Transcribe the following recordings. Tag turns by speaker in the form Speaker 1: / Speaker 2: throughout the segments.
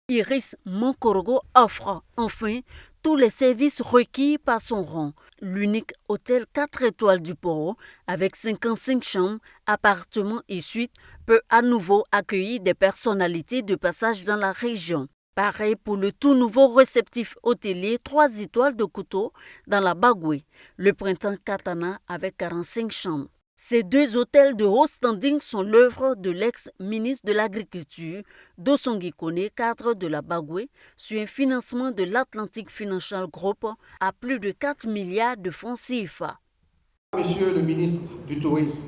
Speaker 1: Iris Monkorogo offre enfin tous les services requis par son rang. L'unique hôtel 4 étoiles du Poro, avec 55 chambres, appartements et suites, peut à nouveau accueillir des personnalités de passage dans la région. Pareil pour le tout nouveau réceptif hôtelier 3 étoiles de Kuto dans la Bagoué, le Printemps Katana avec 45 chambres. Ces 2 hôtels de haut standing sont l'œuvre de l'ex-ministre de l'Agriculture, Dosongi Kone, cadre de la Bagoué, sur un financement de l'Atlantic Financial Group à plus de 4 milliards de francs CFA.
Speaker 2: Monsieur le ministre du Tourisme,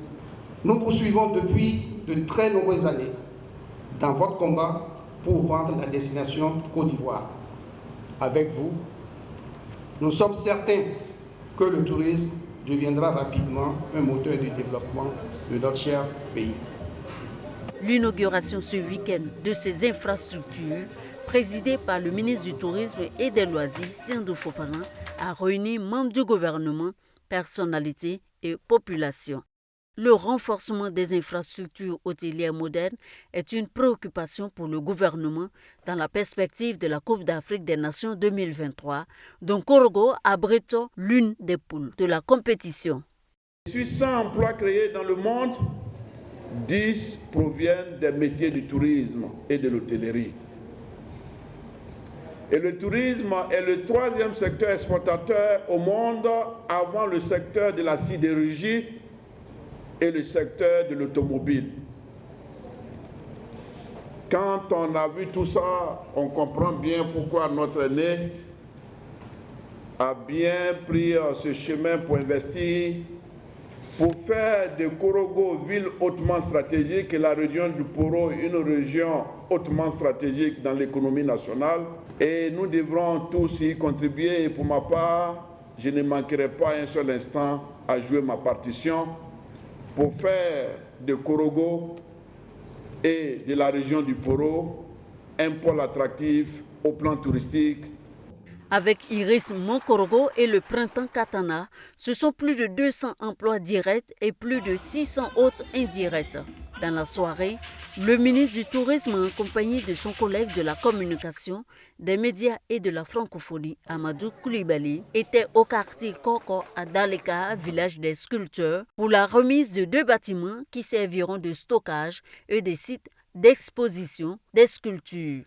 Speaker 2: nous poursuivons depuis de très nombreuses années dans votre combat pour vendre la destination Côte d'Ivoire. Avec vous, nous sommes certains que le tourisme deviendra rapidement un moteur de développement de notre cher pays.
Speaker 1: L'inauguration ce week-end de ces infrastructures, présidée par le ministre du Tourisme et des Loisirs, Sindou Fofana, a réuni membres du gouvernement, personnalités et population. Le renforcement des infrastructures hôtelières modernes est une préoccupation pour le gouvernement dans la perspective de la Coupe d'Afrique des Nations 2023, dont Korogo abrite l'une des poules de la compétition.
Speaker 3: Sur 100 emplois créés dans le monde, 10 proviennent des métiers du tourisme et de l'hôtellerie. Et le tourisme est le 3e secteur exportateur au monde avant le secteur de la sidérurgie et le secteur de l'automobile. Quand on a vu tout ça, on comprend bien pourquoi notre aîné a bien pris ce chemin pour investir, pour faire de Korogo ville hautement stratégique et la région du Poro une région hautement stratégique dans l'économie nationale. Et nous devrons tous y contribuer. Et pour ma part, je ne manquerai pas un seul instant à jouer ma partition pour faire de Korogo et de la région du Poro un pôle attractif au plan touristique.
Speaker 1: Avec Iris Monkorogo et le Printemps Katana, ce sont plus de 200 emplois directs et plus de 600 autres indirects. Dans la soirée, le ministre du Tourisme, en compagnie de son collègue de la communication, des médias et de la francophonie, Amadou Koulibaly, était au quartier Koko à Daleka, village des sculpteurs, pour la remise de 2 bâtiments qui serviront de stockage et des sites d'exposition des sculptures.